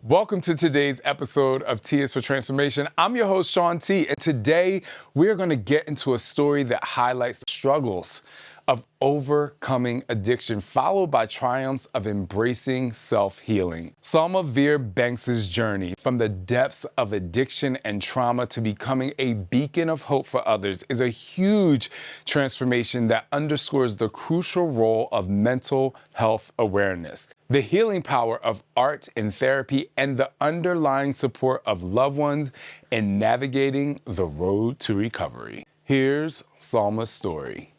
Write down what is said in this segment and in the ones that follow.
Welcome to today's episode of T is for Transformation. I'm your host, Shaun T, and today we're going to get into a story that highlights the struggles of overcoming addiction, followed by triumphs of embracing self-healing. Salma Virbanks' journey from the depths of addiction and trauma to becoming a beacon of hope for others is a huge transformation that underscores the crucial role of mental health awareness, the healing power of art and therapy, and the underlying support of loved ones in navigating the road to recovery. Here's Salma's story.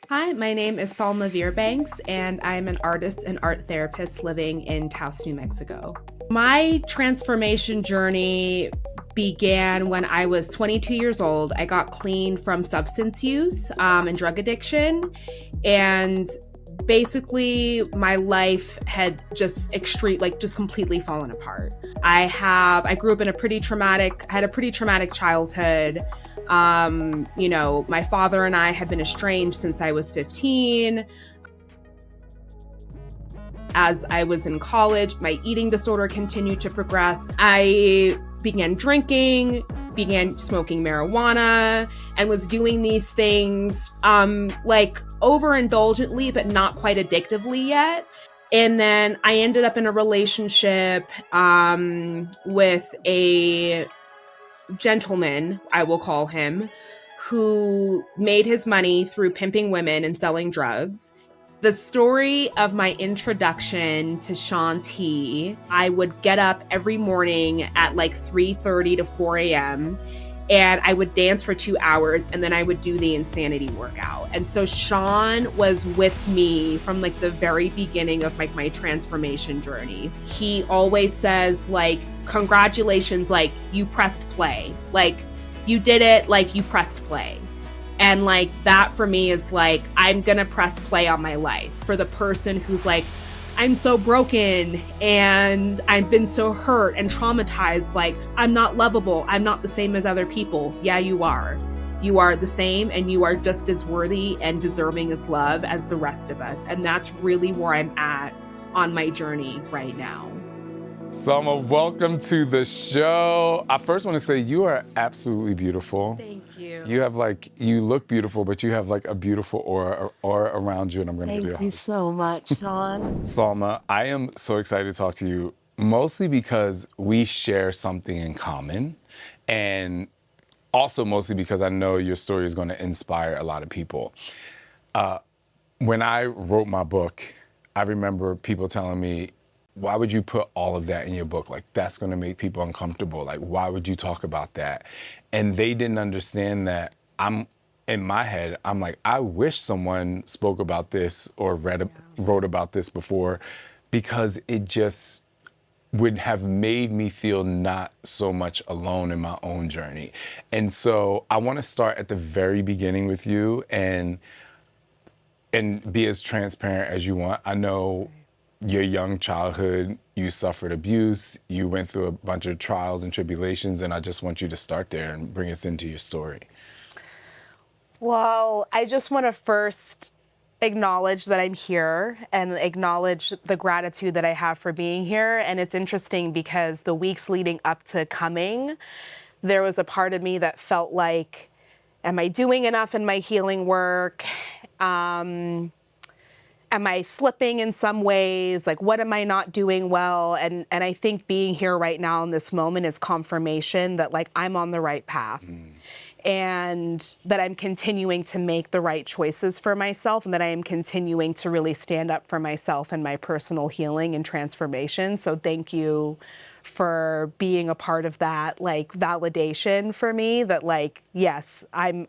Hi, my name is Salma Virbanks, and I'm an artist and art therapist living in Taos, New Mexico. My transformation journey began when I was 22 years old. I got clean from substance use and drug addiction, and basically my life had just completely fallen apart. I grew up in had a pretty traumatic childhood. My father and I had been estranged since I was 15. As I was in college, my eating disorder continued to progress. I began drinking, began smoking marijuana, and was doing these things overindulgently, but not quite addictively yet. And then I ended up in a relationship with a gentleman, I will call him, who made his money through pimping women and selling drugs. The story of my introduction to Shaun T, I would get up every morning at 3:30 to 4 a.m. and I would dance for 2 hours, and then I would do the insanity workout. And so Shaun was with me from the very beginning of my transformation journey. He always says congratulations, you pressed play, you did it, you pressed play. And that for me is I'm gonna press play on my life for the person who's I'm so broken and I've been so hurt and traumatized. I'm not lovable. I'm not the same as other people. Yeah, you are. You are the same, and you are just as worthy and deserving as love as the rest of us. And that's really where I'm at on my journey right now. Salma, welcome to the show. I first want to say you are absolutely beautiful. Thank you. You have you look beautiful, but you have a beautiful aura around you, and I'm going to give you a hug. Thank you so much, Shaun. Salma, I am so excited to talk to you, mostly because we share something in common, and also mostly because I know your story is going to inspire a lot of people. When I wrote my book, I remember people telling me, why would you put all of that in your book? That's going to make people uncomfortable. Why would you talk about that? And they didn't understand that in my head, I'm I wish someone spoke about this or wrote about this before, because it just would have made me feel not so much alone in my own journey. And so I want to start at the very beginning with you and be as transparent as you want. I know your young childhood, you suffered abuse, you went through a bunch of trials and tribulations, and I just want you to start there and bring us into your story. Well, I just want to first acknowledge that I'm here and acknowledge the gratitude that I have for being here. And it's interesting because the weeks leading up to coming, there was a part of me that felt am I doing enough in my healing work? Am I slipping in some ways? What am I not doing well? And I think being here right now in this moment is confirmation that I'm on the right path. And that I'm continuing to make the right choices for myself, and that I am continuing to really stand up for myself and my personal healing and transformation. So thank you for being a part of that validation for me that yes, I'm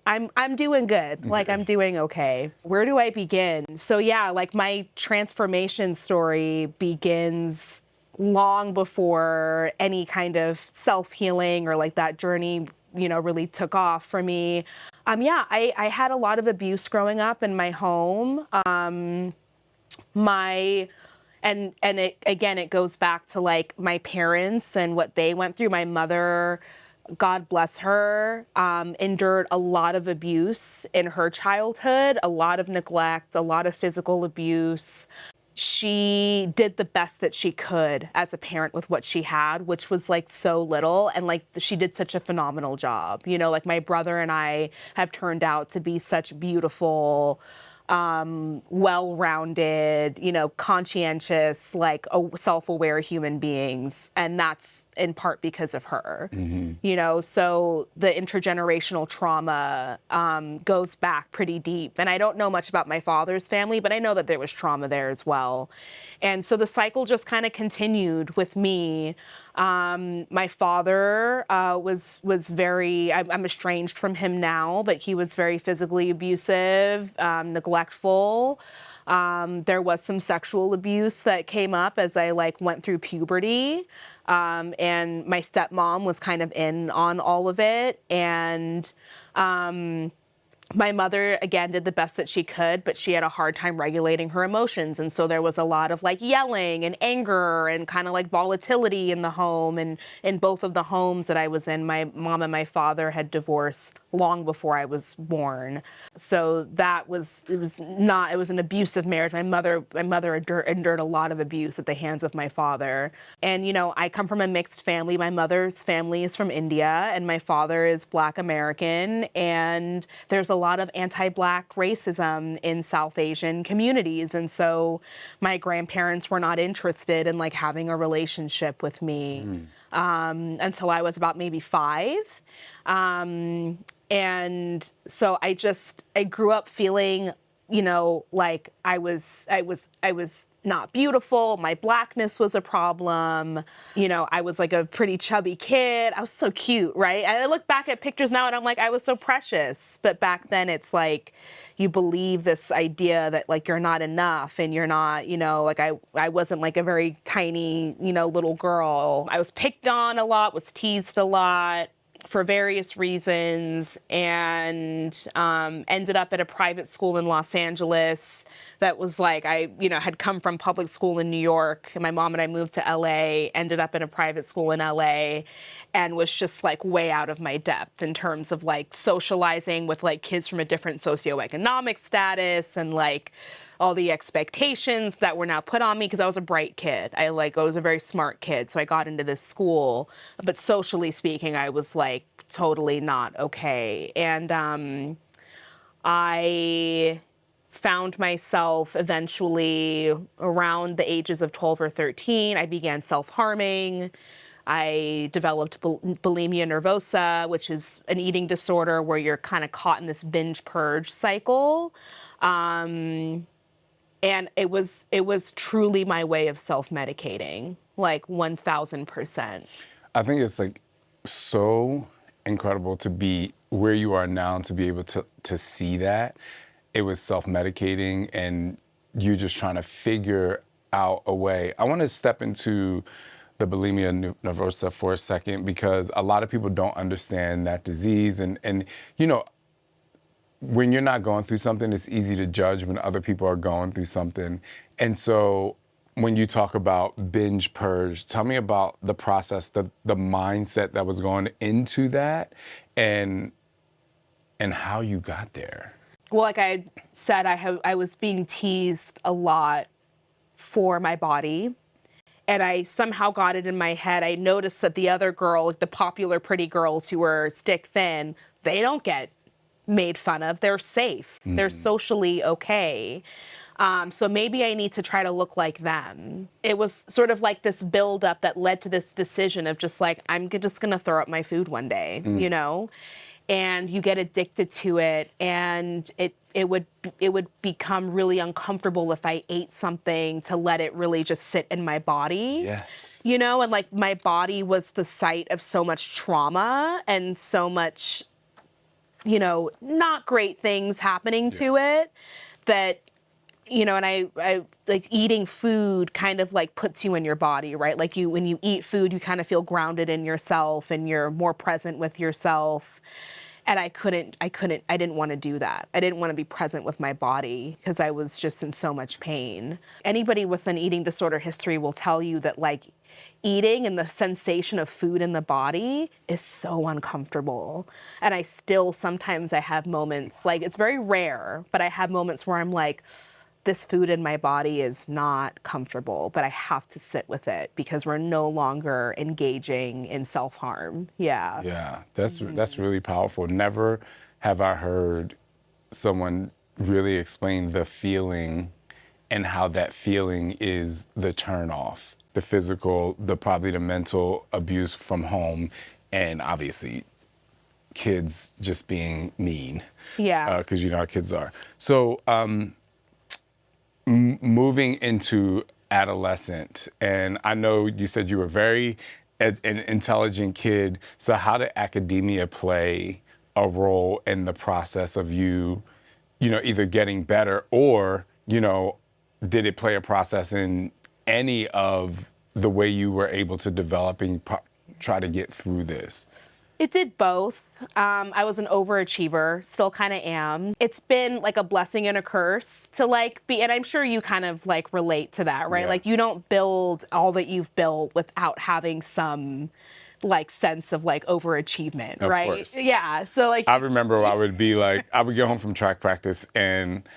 doing good. I'm doing okay. Where do I begin? So yeah, my transformation story begins long before any kind of self-healing or that journey really took off for me. I had a lot of abuse growing up in my home. It goes back to my parents and what they went through. My mother, God bless her, endured a lot of abuse in her childhood, a lot of neglect, a lot of physical abuse. she did the best that she could as a parent with what she had, which was like so little. And like she did such a phenomenal job. You know, like my brother and I have turned out to be such beautiful, well-rounded, you know, conscientious, like self-aware human beings. And that's in part because of her, you know, so the intergenerational trauma goes back pretty deep. And I don't know much about my father's family, but I know that there was trauma there as well. And so the cycle just kind of continued with me. My father was very, I'm estranged from him now, but he was very physically abusive, neglectful. There was some sexual abuse that came up as I like went through puberty. And my stepmom was kind of in on all of it. And my mother, again, did the best that she could, but she had a hard time regulating her emotions. And so there was a lot of like yelling and anger and kind of like volatility in the home. And in both of the homes that I was in, my mom and my father had divorced long before I was born. So it was an abusive marriage. My mother endured a lot of abuse at the hands of my father. And, you know, I come from a mixed family. My mother's family is from India and my father is Black American. And there's a lot of anti-Black racism in South Asian communities. And so my grandparents were not interested in like having a relationship with me until I was about maybe 5. And so I grew up feeling, you know, like I was not beautiful. My Blackness was a problem. You know, I was like a pretty chubby kid. I was so cute, right? I look back at pictures now and I'm like, I was so precious. But back then it's like, you believe this idea that like you're not enough and you're not, you know, like I wasn't like a very tiny, you know, little girl. I was picked on a lot, was teased a lot for various reasons, and ended up at a private school in Los Angeles that was like, I, you know, had come from public school in New York. And my mom and I moved to LA, ended up in a private school in LA, and was just like way out of my depth in terms of like socializing with like kids from a different socioeconomic status and like all the expectations that were now put on me because I was a bright kid. I was a very smart kid. So I got into this school, but socially speaking, I was like totally not okay. And I found myself eventually around the ages of 12 or 13. I began self-harming. I developed bulimia nervosa, which is an eating disorder where you're kind of caught in this binge purge cycle. And it was truly my way of self-medicating, like 1000%. I think it's like so incredible to be where you are now and to be able to see that. It was self-medicating and you just trying to figure out a way. I want to step into the bulimia nervosa for a second because a lot of people don't understand that disease. And you know, when you're not going through something, it's easy to judge when other people are going through something. And so when you talk about binge purge, tell me about the process, the mindset that was going into that and how you got there. Well, like I said, I was being teased a lot for my body. And I somehow got it in my head. I noticed that the other girl, like the popular pretty girls who were stick thin, they don't get made fun of. They're safe. They're socially okay. So maybe I need to try to look like them. It was sort of like this buildup that led to this decision of just like, I'm just going to throw up my food one day, you know? And you get addicted to it, and it would become really uncomfortable if I ate something to let it really just sit in my body. Yes. You know, and like my body was the site of so much trauma and so much, you know, not great things happening to it that, you know, and I like eating food kind of like puts you in your body, right? Like when you eat food, you kind of feel grounded in yourself and you're more present with yourself. And I didn't want to do that. I didn't want to be present with my body because I was just in so much pain. Anybody with an eating disorder history will tell you that like eating and the sensation of food in the body is so uncomfortable. And sometimes I have moments, like it's very rare, but I have moments where I'm like, this food in my body is not comfortable, but I have to sit with it because we're no longer engaging in self-harm. Yeah. Yeah, that's really powerful. Never have I heard someone really explain the feeling and how that feeling is the turn off. The physical, probably the mental abuse from home, and obviously kids just being mean. Yeah. Because you know how kids are. So moving into adolescent, and I know you said you were very an intelligent kid. So how did academia play a role in the process of you know, either getting better or, you know, did it play a process in any of the way you were able to develop and try to get through this? It did both. I was an overachiever, still kind of am. It's been like a blessing and a curse to like be, and I'm sure you kind of like relate to that, right? Yeah. Like you don't build all that you've built without having some like sense of like overachievement, Of right? course. Yeah. So like I remember I would be like, I would get home from track practice and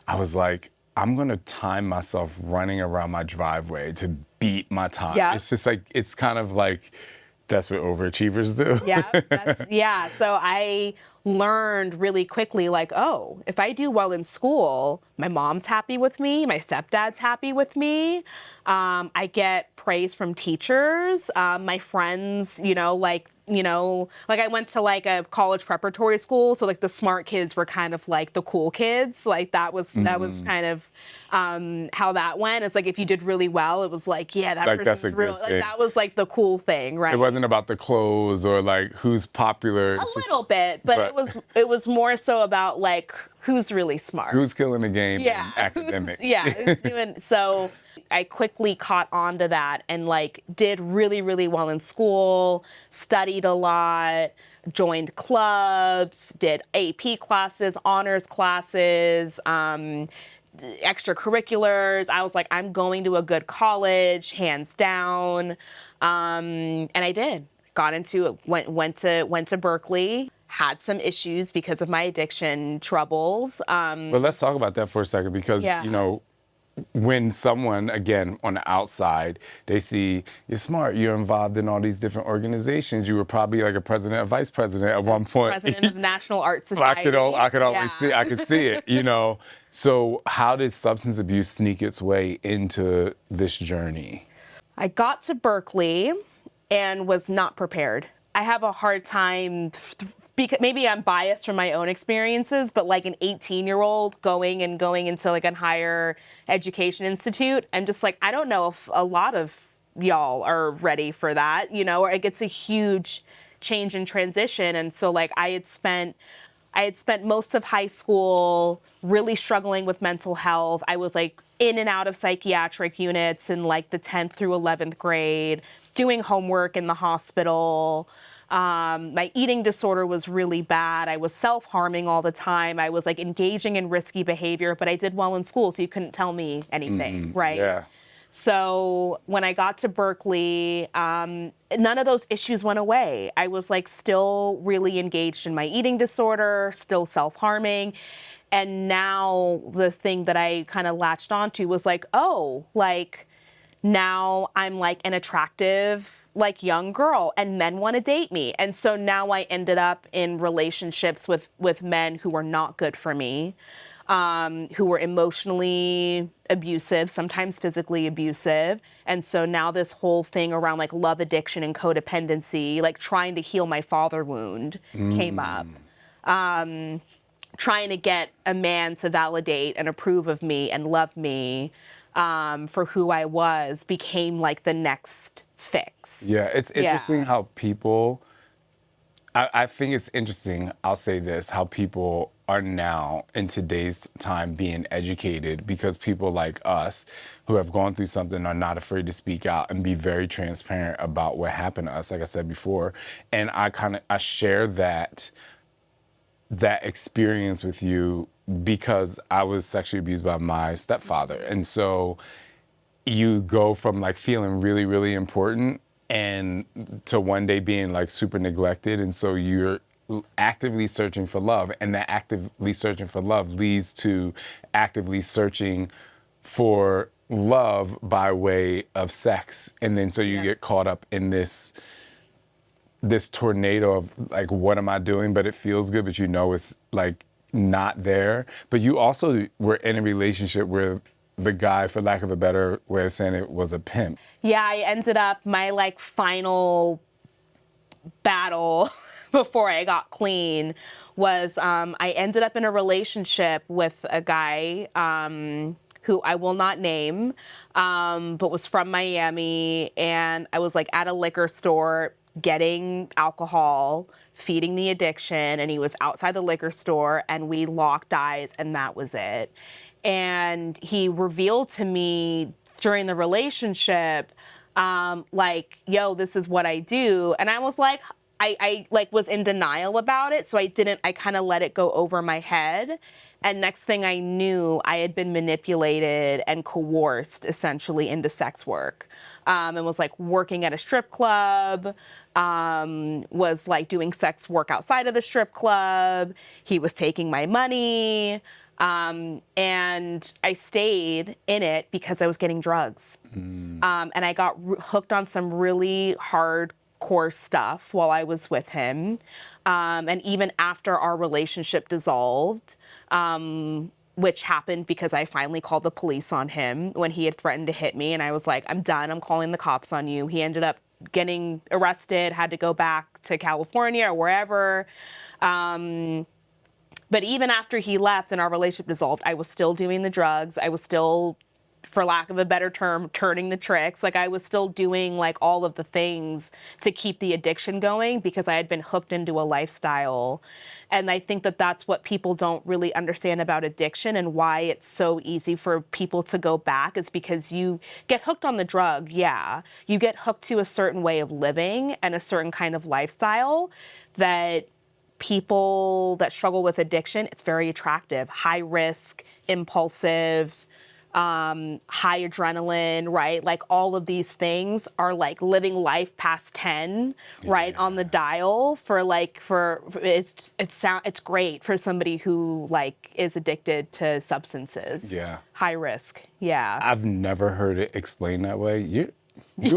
I was like, I'm gonna time myself running around my driveway to beat my time. Yeah. It's just like, it's kind of like, that's what overachievers do. Yeah. So I learned really quickly, like, oh, if I do well in school, my mom's happy with me, my stepdad's happy with me. I get praise from teachers, my friends, like I went to like a college preparatory school, so like the smart kids were kind of like the cool kids. Like that was kind of how that went. It's like if you did really well, it was like, yeah, that Like, person's that's a good real. thing. Like that was like the cool thing, right? It wasn't about the clothes or like who's popular. A little bit, but it was more so about like who's really smart. Who's killing the game in Yeah. academics. Who's doing so. I quickly caught on to that and like did really, really well in school, studied a lot, joined clubs, did AP classes, honors classes, extracurriculars. I was like, I'm going to a good college, hands down. And I did. Got into it, went to Berkeley. Had some issues because of my addiction troubles. But let's talk about that for a second because, you know, when someone, again, on the outside, they see you're smart, you're involved in all these different organizations. You were probably like a president or vice president at one point. President of National Art Society. I could always see, I could see it, you know. So how did substance abuse sneak its way into this journey? I got to Berkeley and was not prepared. I have a hard time, because maybe I'm biased from my own experiences, but like an 18-year-old going into like a higher education institute, I'm just like, I don't know if a lot of y'all are ready for that, you know, or it gets a huge change and transition. And so like I had spent most of high school really struggling with mental health. I was like in and out of psychiatric units in like the 10th through 11th grade, doing homework in the hospital. My eating disorder was really bad. I was self-harming all the time. I was like engaging in risky behavior, but I did well in school, so you couldn't tell me anything, right? Yeah. So when I got to Berkeley, none of those issues went away. I was like still really engaged in my eating disorder, still self-harming. And now the thing that I kind of latched onto was like, oh, like now I'm like an attractive, like young girl and men want to date me. And so now I ended up in relationships with men who were not good for me, who were emotionally abusive, sometimes physically abusive. And so now this whole thing around like love addiction and codependency, like trying to heal my father wound came up. Trying to get a man to validate and approve of me and love me for who I was became like the next fix. Yeah, it's interesting how people, I think it's interesting, I'll say this, how people are now in today's time being educated because people like us who have gone through something are not afraid to speak out and be very transparent about what happened to us, like I said before. And I share that experience with you because I was sexually abused by my stepfather. And so you go from like feeling really, really important and to one day being like super neglected. And so you're actively searching for love, and that actively searching for love leads to actively searching for love by way of sex. And then so you get caught up in this tornado of like, what am I doing? But it feels good, but you know it's like not there. But you also were in a relationship where the guy, for lack of a better way of saying it, was a pimp. Yeah, I ended up, my like final battle before I got clean was I ended up in a relationship with a guy who I will not name, but was from Miami. And I was like at a liquor store getting alcohol, feeding the addiction, and he was outside the liquor store, and we locked eyes, and that was it. And he revealed to me during the relationship, like, yo, this is what I do. And I was like, I like was in denial about it. So I kind of let it go over my head. And next thing I knew, I had been manipulated and coerced essentially into sex work. And was like working at a strip club, was like doing sex work outside of the strip club. He was taking my money. And I stayed in it because I was getting drugs. And I got hooked on some really hardcore stuff while I was with him. And even after our relationship dissolved, which happened because I finally called the police on him when he had threatened to hit me. And I was like, I'm done. I'm calling the cops on you. He ended up getting arrested, had to go back to California or wherever. But even after he left and our relationship dissolved, I was still doing the drugs. I was still, for lack of a better term, turning the tricks. Like I was still doing like all of the things to keep the addiction going because I had been hooked into a lifestyle. And I think that that's what people don't really understand about addiction and why it's so easy for people to go back is because you get hooked on the drug. Yeah. You get hooked to a certain way of living and a certain kind of lifestyle that people that struggle with addiction, it's very attractive, high risk, impulsive, high adrenaline, right? Like all of these things are like living life past 10, right? On the dial it's great for somebody who like is addicted to substances. Yeah. High risk. Yeah. I've never heard it explained that way. You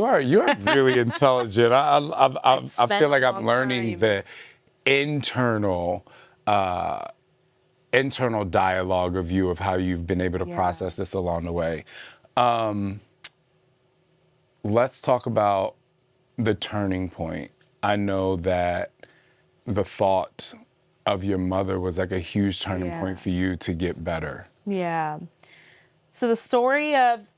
are really intelligent. I feel like I'm learning the internal dialogue of you of how you've been able to process this along the way. Let's talk about the turning point. I know that the thought of your mother was like a huge turning point for you to get better. Yeah. So the story of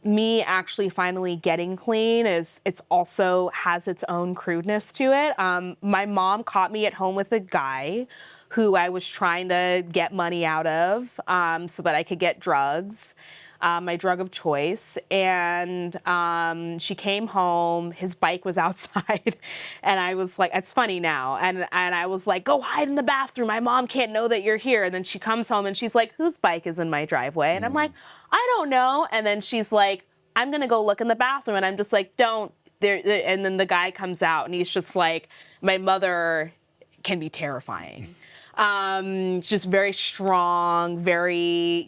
me actually finally getting clean it's also has its own crudeness to it. My mom caught me at home with a guy who I was trying to get money out of so that I could get drugs, my drug of choice. And she came home, his bike was outside, and I was like, it's funny now. And I was like, go hide in the bathroom. My mom can't know that you're here. And then she comes home and she's like, whose bike is in my driveway? And I'm like, I don't know. And then she's like, I'm going to go look in the bathroom. And I'm just like, don't. And then the guy comes out and he's just like, my mother can be terrifying. Just very strong, very,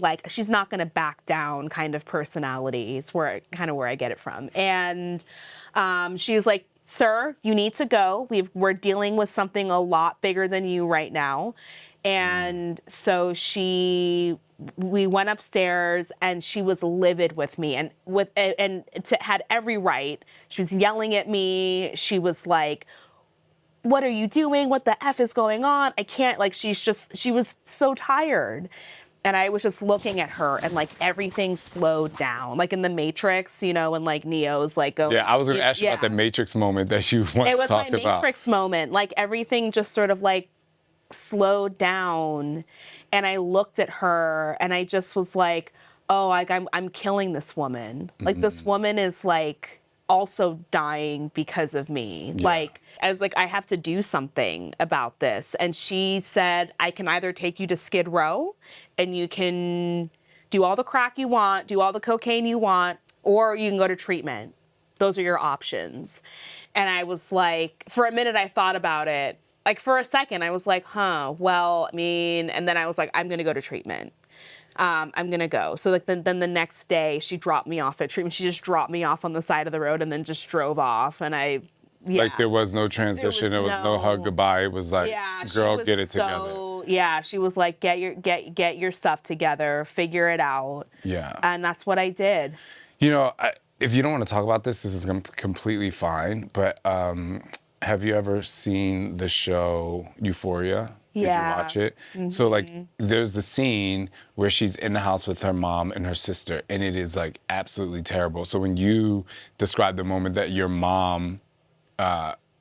like she's not going to back down kind of personality. It's where I get it from. And she's like, sir, you need to go. We're dealing with something a lot bigger than you right now. And so we went upstairs and she was livid with me and had every right. She was yelling at me. She was like, what are you doing? What the F is going on? I can't, like, she was so tired. And I was just looking at her and like everything slowed down. Like in the Matrix, when like Neo's like going. Yeah, I was going to ask you about the Matrix moment that you once talked about. It was my Matrix moment. Like everything just sort of like slowed down. And I looked at her and I just was like, oh, like I'm killing this woman. Like this woman is like also dying because of me. Yeah. Like, I was like, I have to do something about this. And she said, I can either take you to Skid Row and you can do all the crack you want, do all the cocaine you want, or you can go to treatment. Those are your options. And I was like, for a minute I thought about it. like for a second, I was like, huh, well, I mean, and then I was like, I'm going to go to treatment. I'm going to go. So like then the next day she dropped me off at treatment. She just dropped me off on the side of the road and then just drove off. And Like there was no transition, there was no hug goodbye. It was like, girl, get it together. Yeah, she was like, get your stuff together, figure it out. Yeah. And that's what I did. You know, if you don't want to talk about this is completely fine. But have you ever seen the show Euphoria? Did you watch it? Mm-hmm. So like, there's the scene where she's in the house with her mom and her sister, and it is like absolutely terrible. So when you describe the moment that your mom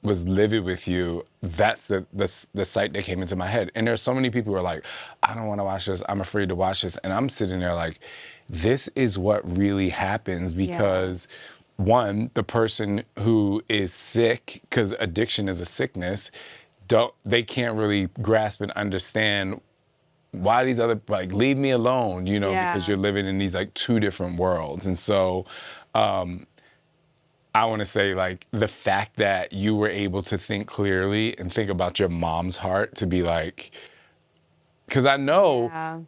was livid with you, that's the sight that came into my head. And there's so many people who are like, I don't want to watch this, I'm afraid to watch this. And I'm sitting there like, this is what really happens because one, the person who is sick, because addiction is a sickness, they can't really grasp and understand why these other, like, leave me alone, you know, because you're living in these like two different worlds. And so I want to say, like, the fact that you were able to think clearly and think about your mom's heart to be like, because I know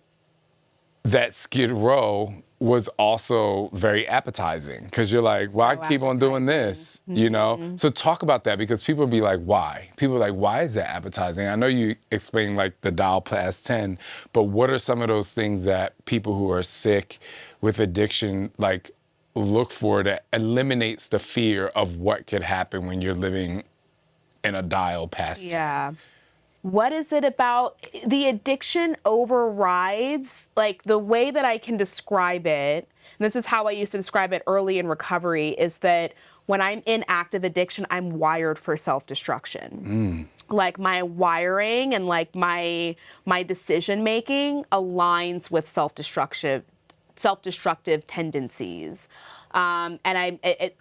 that Skid Row was also very appetizing because you're like, why keep on doing this, you know? So talk about that because people be like, why? People are like, why is that appetizing? I know you explained like the dial past 10, but what are some of those things that people who are sick with addiction, like, look for that eliminates the fear of what could happen when you're living in a dial past 10? What is it about the addiction overrides, like the way that I can describe it, and this is how I used to describe it early in recovery, is that when I'm in active addiction, I'm wired for self-destruction. Like my wiring and like my decision making aligns with self-destructive tendencies. And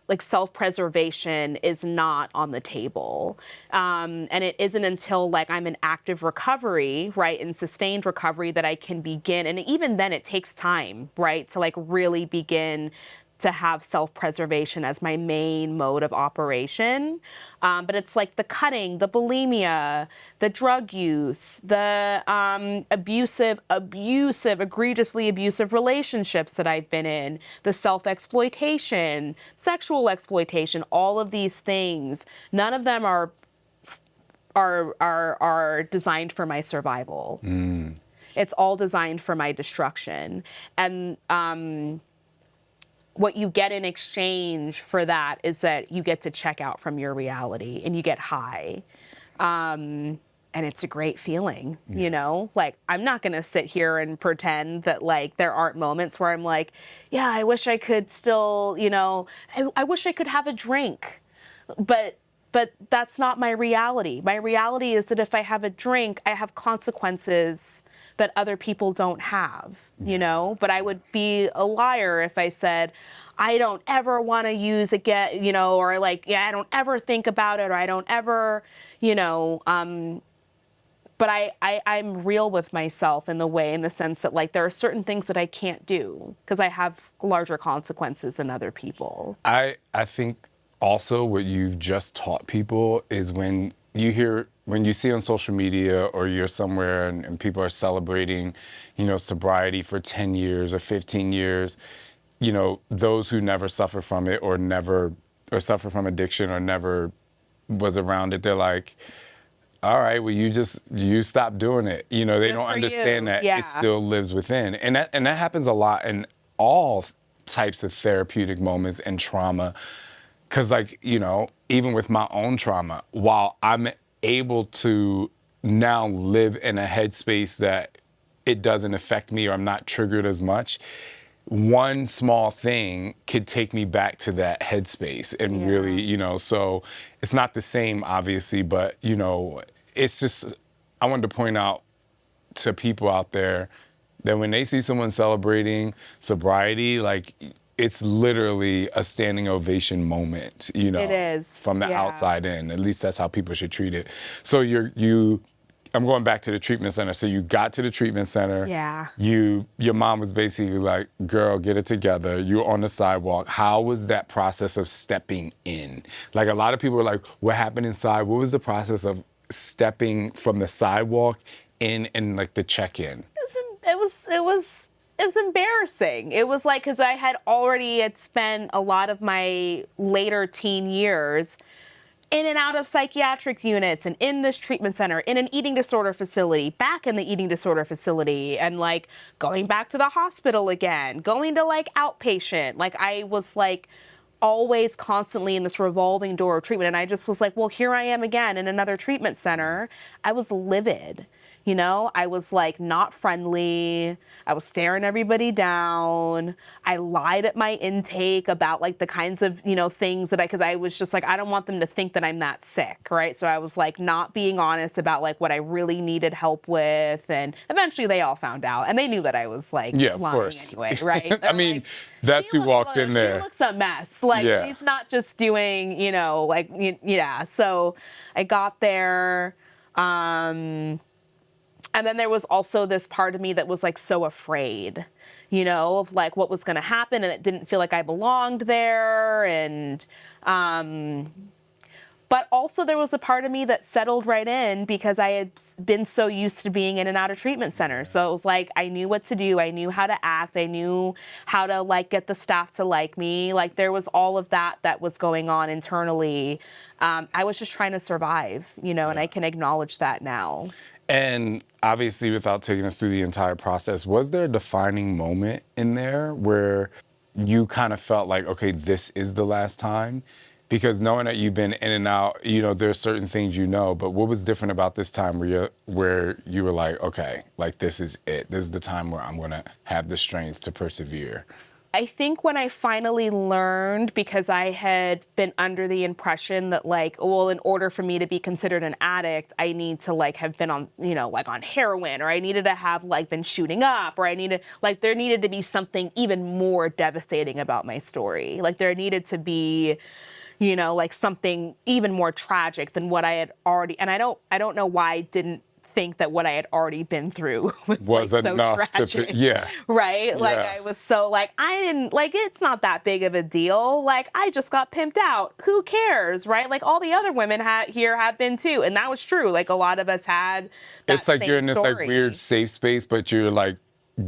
like self-preservation is not on the table. And it isn't until like I'm in active recovery, right, in sustained recovery that I can begin. And even then it takes time, right, to like really begin to have self-preservation as my main mode of operation. But it's like the cutting, the bulimia, the drug use, the egregiously abusive relationships that I've been in, the self-exploitation, sexual exploitation, all of these things, none of them are designed for my survival. It's all designed for my destruction. And what you get in exchange for that is that you get to check out from your reality and you get high. And it's a great feeling, you know? Like, I'm not gonna sit here and pretend that like there aren't moments where I'm like, yeah, I wish I could still, you know, I wish I could have a drink. But that's not my reality. My reality is that if I have a drink, I have consequences that other people don't have, you know? But I would be a liar if I said, I don't ever want to use again, you know, or like, I don't ever think about it, or I don't ever, you know, but I'm real with myself in the sense that like there are certain things that I can't do because I have larger consequences than other people. I think also what you've just taught people is when you see on social media or you're somewhere and people are celebrating, you know, sobriety for 10 years or 15 years, you know, those who never suffer from it or suffer from addiction or never was around it, they're like, all right, well, you stop doing it. You know, they don't understand that it still lives within. And that happens a lot in all types of therapeutic moments and trauma. Because, like, you know, even with my own trauma, while I'm able to now live in a headspace that it doesn't affect me or I'm not triggered as much, one small thing could take me back to that headspace and really, you know, so it's not the same, obviously, but, you know, it's just, I wanted to point out to people out there that when they see someone celebrating sobriety, like, it's literally a standing ovation moment, you know. It is. From the outside in. At least that's how people should treat it. So I'm going back to the treatment center. So you got to the treatment center. Yeah. Your mom was basically like, girl, get it together. You were on the sidewalk. How was that process of stepping in? Like, a lot of people were like, what happened inside? What was the process of stepping from the sidewalk in and like the check-in? It was embarrassing. It was like, because I had spent a lot of my later teen years in and out of psychiatric units and in this treatment center, in an eating disorder facility, back in the eating disorder facility, and like going back to the hospital again, going to like outpatient. Like I was like always constantly in this revolving door of treatment. And I just was like, well, here I am again in another treatment center. I was livid. You know, I was like not friendly. I was staring everybody down. I lied at my intake about like the kinds of, you know, things that because I was just like, I don't want them to think that I'm that sick, right? So I was like not being honest about like what I really needed help with. And eventually they all found out and they knew that I was like Yeah, of lying course. anyway, right? I mean, like, that's who walks in there. She looks a mess. Like Yeah. she's not just doing, you know, like, yeah. So I got there. And then there was also this part of me that was like so afraid, you know, of like what was going to happen. And it didn't feel like I belonged there. And, but also there was a part of me that settled right in because I had been so used to being in and out of treatment centers. So it was like, I knew what to do. I knew how to act. I knew how to like get the staff to like me. Like there was all of that was going on internally. I was just trying to survive, you know, and I can acknowledge that now. And obviously, without taking us through the entire process, was there a defining moment in there where you kind of felt like, okay, this is the last time? Because knowing that you've been in and out, you know, there's certain things you know, but what was different about this time where you were like, okay, like this is it. This is the time where I'm going to have the strength to persevere. I think when I finally learned, because I had been under the impression that like, well, in order for me to be considered an addict, I need to like have been on, you know, like on heroin, or I needed to have like been shooting up, or there needed to be something even more devastating about my story. Like there needed to be, you know, like something even more tragic than what I had already, and I don't know why I didn't think that what I had already been through was like, so tragic. Yeah. Right? Like Yeah. I was so like, I didn't, like, it's not that big of a deal. Like I just got pimped out. Who cares? Right? Like all the other women here have been too. And that was true. Like a lot of us had that It's like same you're in this story. like weird safe space, but you're like,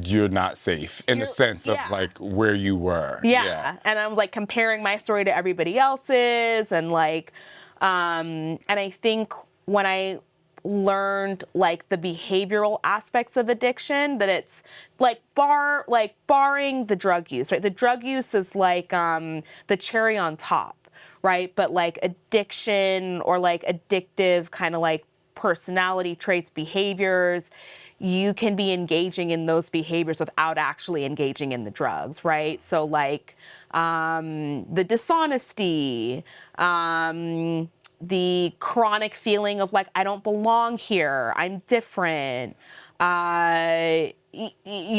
you're not safe in the sense of like where you were. Yeah. And I'm like comparing my story to everybody else's and like, and I think when I learned like the behavioral aspects of addiction, that it's like barring the drug use, right? The drug use is like the cherry on top, right? But like addiction or like addictive kind of like personality traits, behaviors, you can be engaging in those behaviors without actually engaging in the drugs, right? So like the dishonesty, the chronic feeling of like, I don't belong here, I'm different, you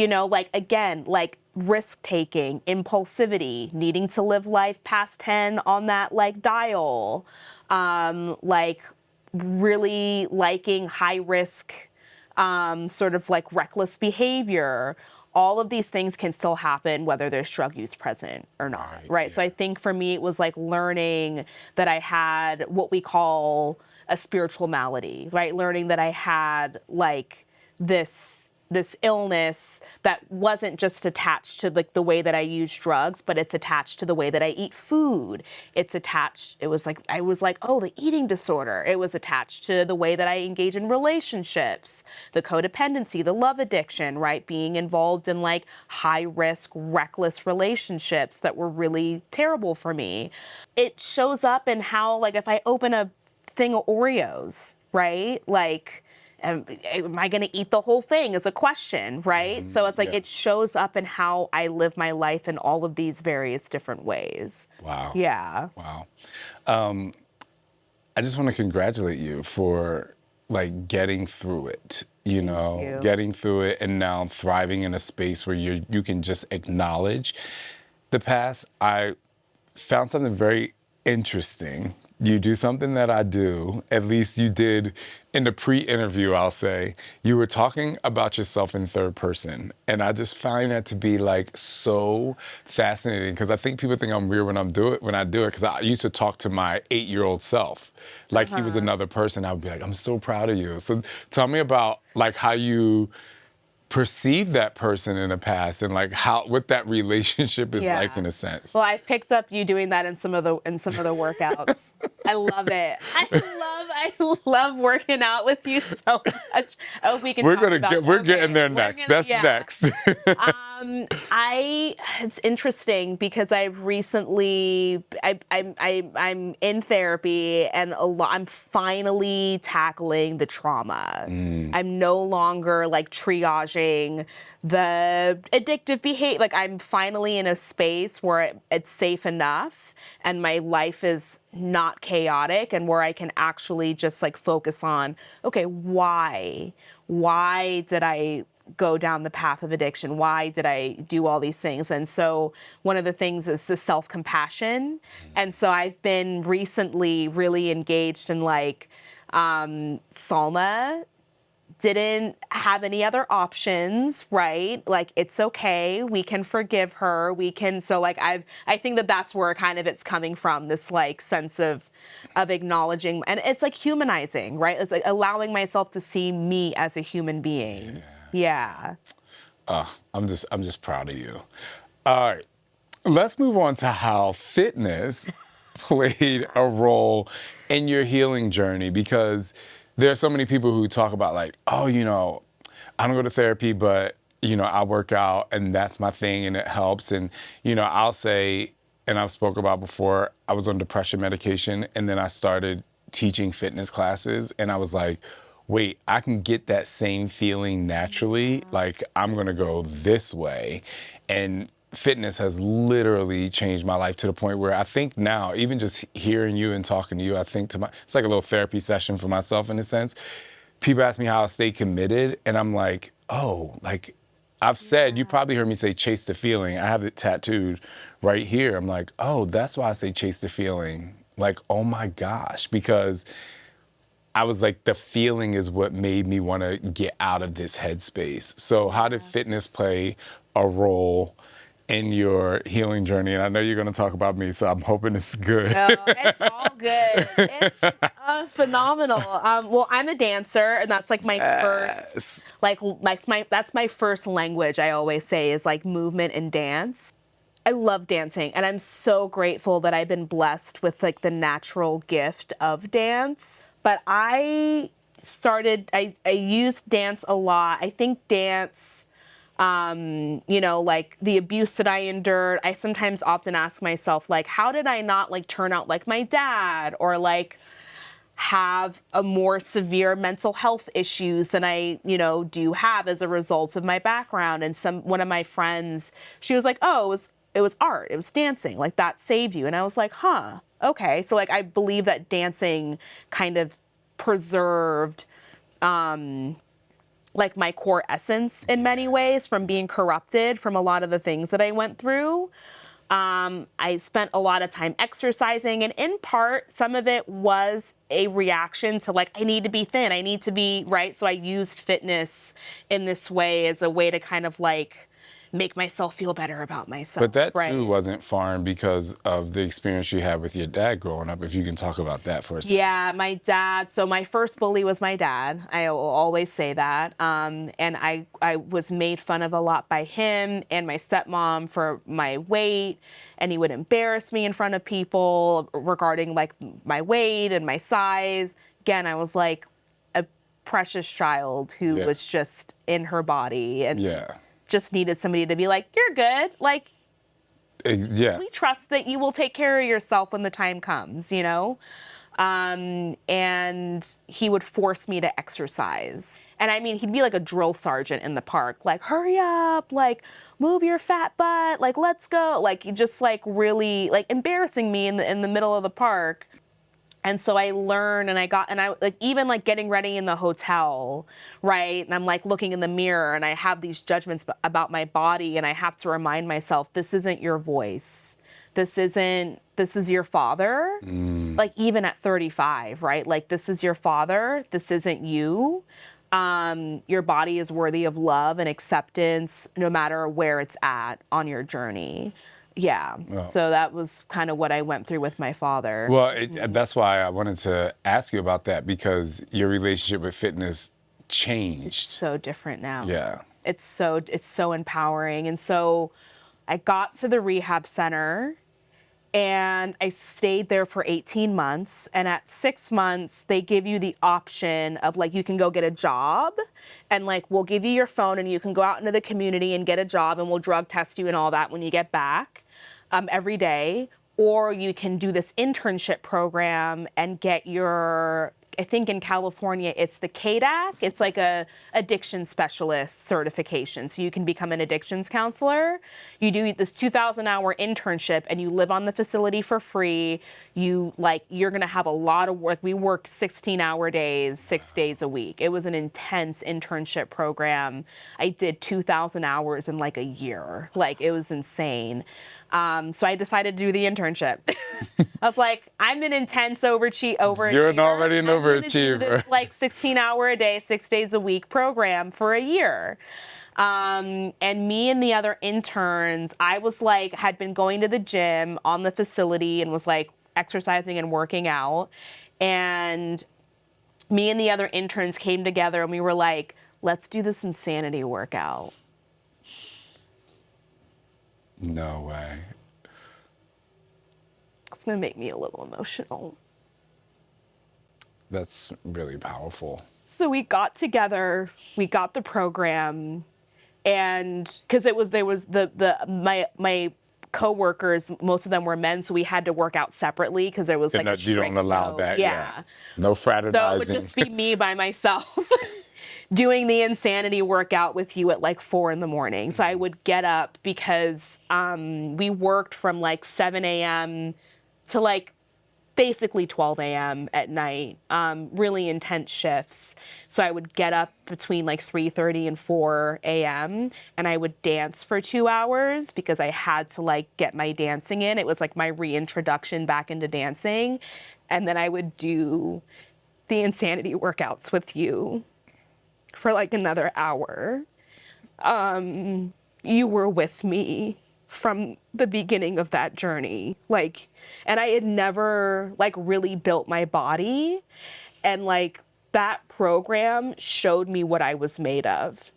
know, like again, like risk taking, impulsivity, needing to live life past 10 on that like dial, like really liking high risk, sort of like reckless behavior. All of these things can still happen whether there's drug use present or not, right? Yeah. So I think for me, it was like learning that I had what we call a spiritual malady, right? Learning that I had like this illness that wasn't just attached to like the way that I use drugs, but it's attached to the way that I eat food. It was like, I was like, oh, the eating disorder. It was attached to the way that I engage in relationships, the codependency, the love addiction, right? Being involved in like high risk, reckless relationships that were really terrible for me. It shows up in how, like, if I open a thing of Oreos, right? Like, am I going to eat the whole thing is a question, right? So it's like, it shows up in how I live my life in all of these various different ways. Wow. Yeah. Wow. I just want to congratulate you for like getting through it, you know, getting through it and now thriving in a space where you can just acknowledge the past. I found something very interesting you do something that I do, at least you did in the pre-interview, I'll say. You were talking about yourself in third person. And I just find that to be like so fascinating because I think people think I'm weird when I do it because I used to talk to my 8-year-old self like he was another person. I would be like, I'm so proud of you. So tell me about like how you perceive that person in the past and like what that relationship is like in a sense. Well, I've picked up you doing that in some of the workouts. I love it. I love working out with you so much. I hope we can. We're getting there next. That's next. It's interesting because I've recently I'm in therapy and I'm finally tackling the trauma. I'm no longer like triaging the addictive behavior. Like I'm finally in a space where it's safe enough and my life is not chaotic and where I can actually just like focus on, okay, why did I go down the path of addiction? Why did I do all these things? And so one of the things is the self-compassion. And so I've been recently really engaged in like, Salma didn't have any other options, right? Like, it's okay. We can forgive her. So like, I think that that's where kind of it's coming from, this like sense of acknowledging, and it's like humanizing, right? It's like allowing myself to see me as a human being. Yeah. I'm just proud of you. All right, let's move on to how fitness played a role in your healing journey, because there are so many people who talk about like, oh, I don't go to therapy, but, I work out and that's my thing and it helps. And, I'll say, and I've spoke about before, I was on depression medication and then I started teaching fitness classes and I was like, wait, I can get that same feeling naturally. Like I'm going to go this way. And fitness has literally changed my life to the point where I think now, even just hearing you and talking to you, I think it's like a little therapy session for myself in a sense. People ask me how I stay committed and I'm like, oh, like I've said, you probably heard me say chase the feeling. I have it tattooed right here. I'm like, oh, that's why I say chase the feeling. Like, oh my gosh, because I was like, the feeling is what made me want to get out of this headspace. So how did fitness play a role in your healing journey? And I know you're going to talk about me, so I'm hoping it's good. No, it's all good. It's phenomenal. Well, I'm a dancer, and that's like my first, that's my first language. I always say is like movement and dance. I love dancing, and I'm so grateful that I've been blessed with like the natural gift of dance. But I used dance a lot. I think dance, like the abuse that I endured, I sometimes often ask myself, like, how did I not like turn out like my dad, or like have a more severe mental health issues than I, do have as a result of my background? And one of my friends, she was like, oh, it was art, it was dancing, like that saved you. And I was like, huh, okay. So like, I believe that dancing kind of preserved, like my core essence in many ways from being corrupted from a lot of the things that I went through. I spent a lot of time exercising, and in part, some of it was a reaction to like, I need to be thin, I need to be right. So I used fitness in this way as a way to kind of like make myself feel better about myself. But that too wasn't foreign because of the experience you had with your dad growing up, if you can talk about that for a second. Yeah, my dad. So my first bully was my dad. I will always say that. And I was made fun of a lot by him and my stepmom for my weight. And he would embarrass me in front of people regarding like my weight and my size. Again, I was like a precious child who was just in her body and just needed somebody to be like, you're good. Like, we trust that you will take care of yourself when the time comes, and he would force me to exercise. And I mean, he'd be like a drill sergeant in the park, like, hurry up, like, move your fat butt, like, let's go. Like, just like really like embarrassing me in the middle of the park. And so I learned, and I like, even like getting ready in the hotel, right? And I'm like looking in the mirror and I have these judgments about my body, and I have to remind myself, this isn't your voice. this is your father. Like even at 35, right? Like this is your father. This isn't you. Your body is worthy of love and acceptance no matter where it's at on your journey. Yeah. Well, so that was kind of what I went through with my father. well, that's why I wanted to ask you about that, because your relationship with fitness changed. So different now. Yeah. It's so empowering. And so I got to the rehab center and I stayed there for 18 months. And at 6 months, they give you the option of like, you can go get a job and like, we'll give you your phone and you can go out into the community and get a job and we'll drug test you and all that when you get back every day. Or you can do this internship program and get your, I think in California, it's the KDAC. It's like a addiction specialist certification. So you can become an addictions counselor. You do this 2,000-hour internship and you live on the facility for free. You're going to have a lot of work. We worked 16-hour days, 6 days a week. It was an intense internship program. I did 2,000 hours in like a year. Like it was insane. So I decided to do the internship. I was like, I'm an intense overachiever. You're already an I'm gonna do overachiever. this like 16-hour a day, 6 days a week program for a year. And me and the other interns, I was like, had been going to the gym on the facility and was like exercising and working out. And me and the other interns came together and we were like, let's do this insanity workout. No way. It's gonna make me a little emotional. That's really powerful. So we got together, we got the program, and because my coworkers, most of them were men, so we had to work out separately because there was like a You strict don't allow no. that. Yeah. No fraternizing. So it would just be me by myself doing the insanity workout with you at like 4 a.m. So I would get up because we worked from like 7 a.m. to like basically 12 a.m. at night, really intense shifts. So I would get up between like 3:30 and 4 a.m. and I would dance for 2 hours because I had to like get my dancing in. It was like my reintroduction back into dancing. And then I would do the insanity workouts with you for like another hour. You were with me from the beginning of that journey. Like, and I had never like really built my body. And like that program showed me what I was made of.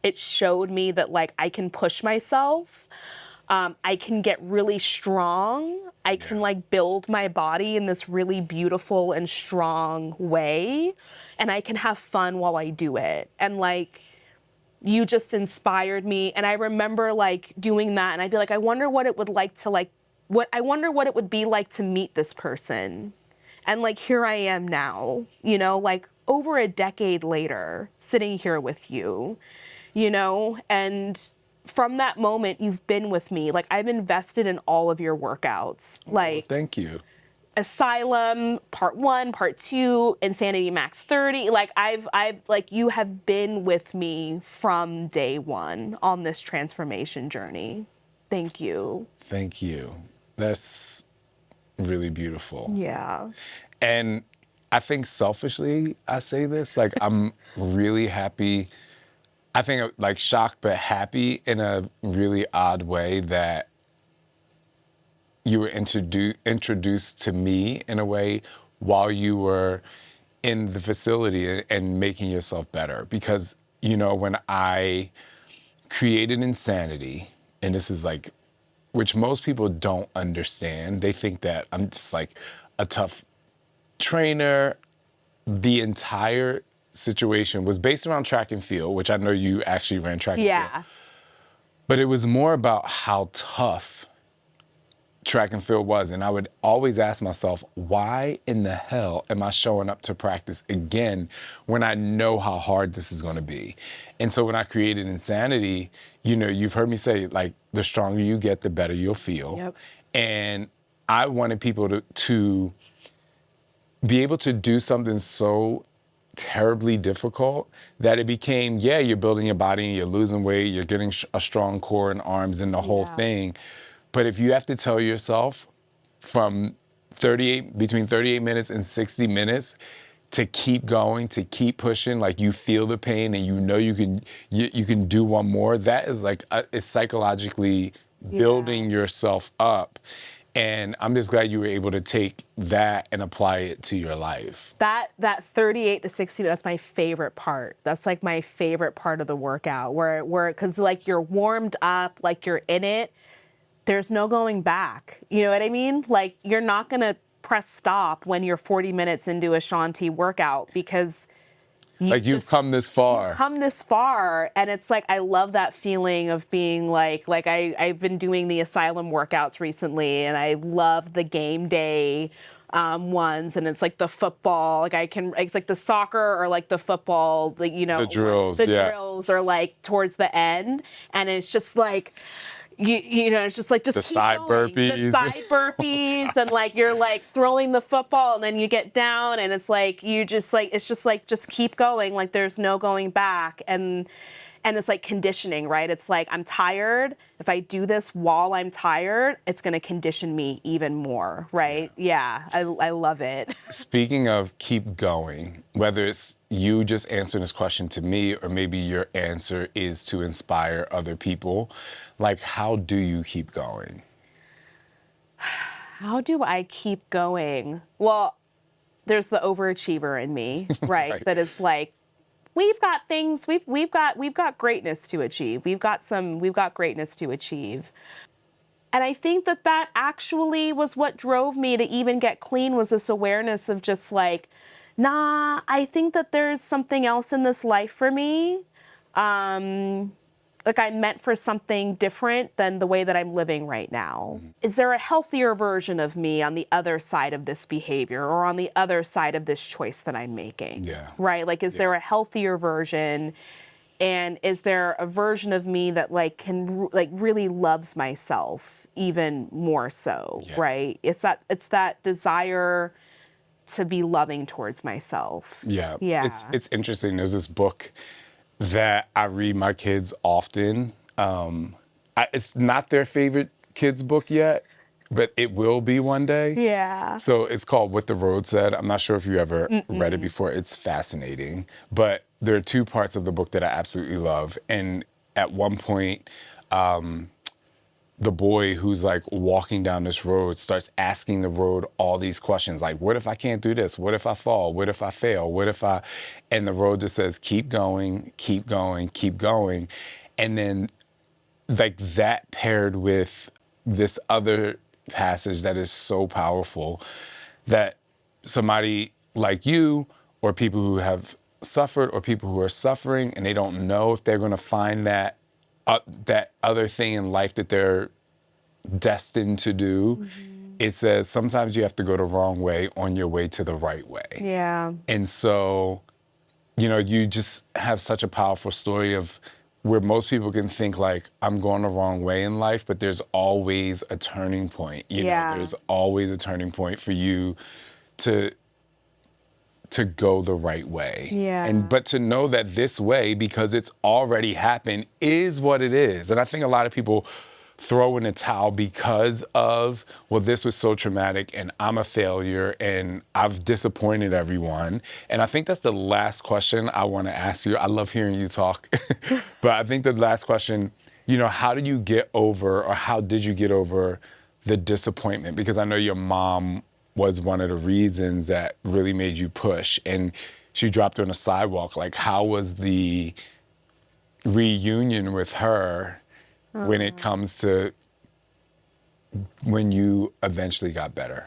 It showed me that like I can push myself. I can get really strong. I can like build my body in this really beautiful and strong way. And I can have fun while I do it. And like, you just inspired me. And I remember like doing that and I'd be like, I wonder what it would like to like, I wonder what it would be like to meet this person. And like, here I am now, you know, like over a decade later, sitting here with you, you know, and from that moment, you've been with me. Like I've invested in all of your workouts. Like, thank you. Asylum, part 1, part 2, Insanity Max 30. Like I've like you have been with me from day one on this transformation journey. Thank you. Thank you. That's really beautiful. Yeah. And I think selfishly, I say this, like I'm really happy. I think like shocked, but happy in a really odd way that you were introduced to me in a way while you were in the facility and making yourself better. Because, you know, when I created Insanity, and this is like, which most people don't understand, they think that I'm just like a tough trainer. The entire situation was based around track and field, which I know you actually ran track and field. Yeah. But it was more about how tough track and field was. And I would always ask myself, why in the hell am I showing up to practice again when I know how hard this is going to be? And so when I created Insanity, you know, you've heard me say, like, the stronger you get, the better you'll feel. Yep. And I wanted people to be able to do something so terribly difficult that it became, you're building your body and you're losing weight, you're getting a strong core and arms and the whole thing. But if you have to tell yourself from between 38 minutes and 60 minutes to keep going, to keep pushing, like you feel the pain and you know you can do one more, that is like, it's psychologically building yourself up. And I'm just glad you were able to take that and apply it to your life. That 38 to 60, that's my favorite part. That's like my favorite part of the workout where, cause like you're warmed up, like you're in it. There's no going back. You know what I mean? Like you're not gonna press stop when you're 40 minutes into a Shaun T workout because you've come this far. You've come this far. And it's like, I love that feeling of being like I've been doing the asylum workouts recently and I love the game day ones, and it's like the football, it's like the soccer or like the football, the drills, drills are like towards the end. And it's just like, you know, it's just like, just the keep side going. burpees. The side burpees, and like you're like throwing the football, and then you get down, and it's like you just like it's just like just keep going, like there's no going back, and it's like conditioning, right? It's like I'm tired. If I do this while I'm tired, it's gonna condition me even more, right? Yeah, I love it. Speaking of keep going, whether it's you just answering this question to me or maybe your answer is to inspire other people, like how do you keep going? How do I keep going? Well, there's the overachiever in me, right? Right. That is like, we've got things, we've got greatness to achieve. We've got greatness to achieve. And I think that actually was what drove me to even get clean, was this awareness of just like, nah, I think that there's something else in this life for me. Like I'm meant for something different than the way that I'm living right now. Mm-hmm. Is there a healthier version of me on the other side of this behavior or on the other side of this choice that I'm making? Yeah. Right? Like, is there a healthier version? And is there a version of me that like can like really loves myself even more so? Yeah. Right? It's that desire to be loving towards myself. Yeah. Yeah. It's interesting. There's this book that I read my kids often. It's not their favorite kids book yet, but it will be one day. Yeah. So it's called What the Road Said. I'm not sure if you ever read it before. It's fascinating. But there are two parts of the book that I absolutely love. And at one point, the boy who's like walking down this road starts asking the road all these questions like, what if I can't do this? What if I fall? What if I fail? And the road just says, keep going, keep going, keep going. And then like that paired with this other passage that is so powerful that somebody like you or people who have suffered or people who are suffering and they don't know if they're going to find that other thing in life that they're destined to do. Mm-hmm. It says sometimes you have to go the wrong way on your way to the right way. Yeah. And so, you know, you just have such a powerful story of where most people can think like, I'm going the wrong way in life, but there's always a turning point. You know, there's always a turning point for you to go the right way. Yeah. But to know that this way, because it's already happened, is what it is. And I think a lot of people throw in a towel because of, well, this was so traumatic and I'm a failure and I've disappointed everyone. And I think that's the last question I want to ask you. I love hearing you talk. But I think the last question, you know, how did you get over, or how did you get over the disappointment? Because I know your mom was one of the reasons that really made you push, and she dropped you on the sidewalk. Like, how was the reunion with her when it comes to when you eventually got better?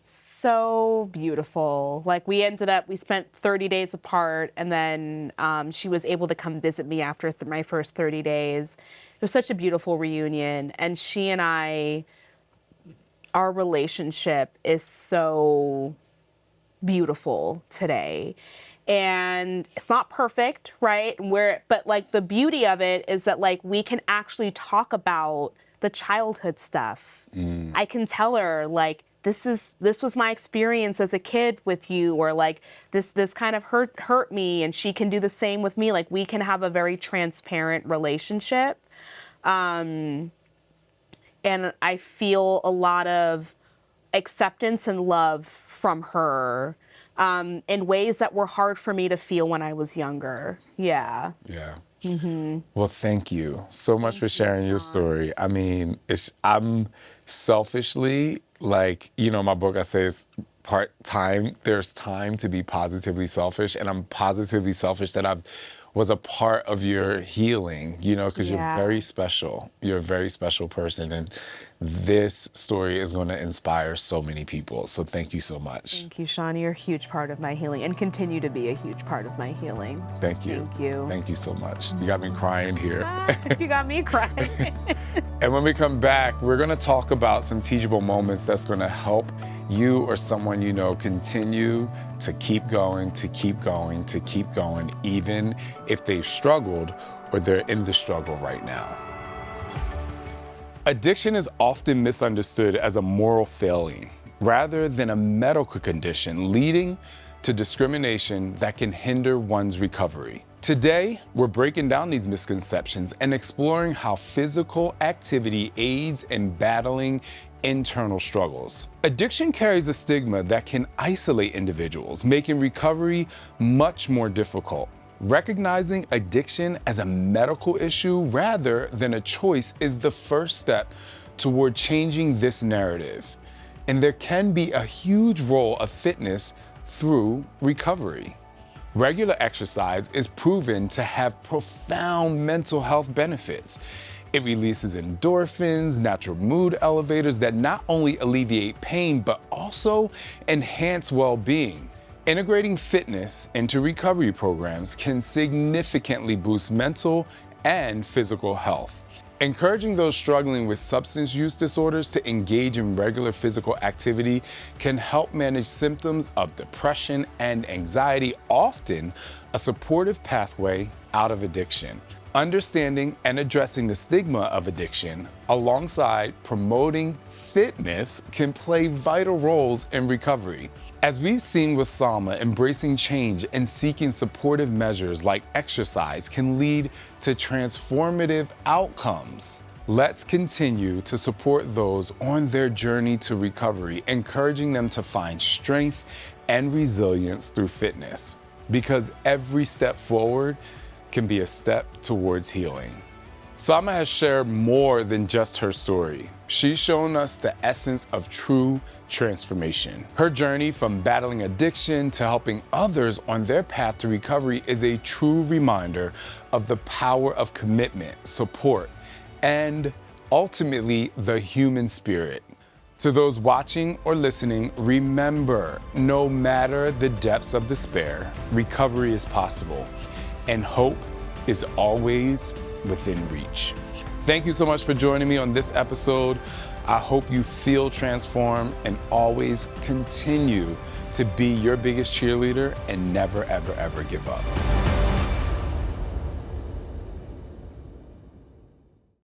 So beautiful. Like we spent 30 days apart, and then she was able to come visit me after my first 30 days. It was such a beautiful reunion, and she and I, our relationship is so beautiful today. And it's not perfect, right? But like the beauty of it is that like we can actually talk about the childhood stuff. I can tell her like, this was my experience as a kid with you, or like this kind of hurt me, and she can do the same with me. Like we can have a very transparent relationship. And I feel a lot of acceptance and love from her in ways that were hard for me to feel when I was younger. Yeah. Yeah. Well, thank you so much for sharing your story. I mean, I'm selfishly, like, my book, I say it's part time. There's time to be positively selfish. And I'm positively selfish that I was a part of your healing, because you're very special. You're a very special person. And this story is going to inspire so many people. So thank you so much. Thank you, Shaun. You're a huge part of my healing and continue to be a huge part of my healing. Thank you. Thank you. Thank you so much. You got me crying here. You got me crying. And when we come back, we're going to talk about some teachable moments that's going to help you or someone you know continue to keep going, to keep going, to keep going, even if they've struggled or they're in the struggle right now. Addiction is often misunderstood as a moral failing rather than a medical condition, leading to discrimination that can hinder one's recovery. Today, we're breaking down these misconceptions and exploring how physical activity aids in battling internal struggles. Addiction carries a stigma that can isolate individuals, making recovery much more difficult. Recognizing addiction as a medical issue rather than a choice is the first step toward changing this narrative. And there can be a huge role of fitness through recovery. Regular exercise is proven to have profound mental health benefits. It releases endorphins, natural mood elevators that not only alleviate pain, but also enhance well-being. Integrating fitness into recovery programs can significantly boost mental and physical health. Encouraging those struggling with substance use disorders to engage in regular physical activity can help manage symptoms of depression and anxiety, often a supportive pathway out of addiction. Understanding and addressing the stigma of addiction alongside promoting fitness can play vital roles in recovery. As we've seen with Salma, embracing change and seeking supportive measures like exercise can lead to transformative outcomes. Let's continue to support those on their journey to recovery, encouraging them to find strength and resilience through fitness, because every step forward can be a step towards healing. Salma has shared more than just her story. She's shown us the essence of true transformation. Her journey from battling addiction to helping others on their path to recovery is a true reminder of the power of commitment, support, and ultimately the human spirit. To those watching or listening, remember, no matter the depths of despair, recovery is possible, and hope is always within reach. Thank you so much for joining me on this episode. I hope you feel transformed and always continue to be your biggest cheerleader and never, ever, ever give up.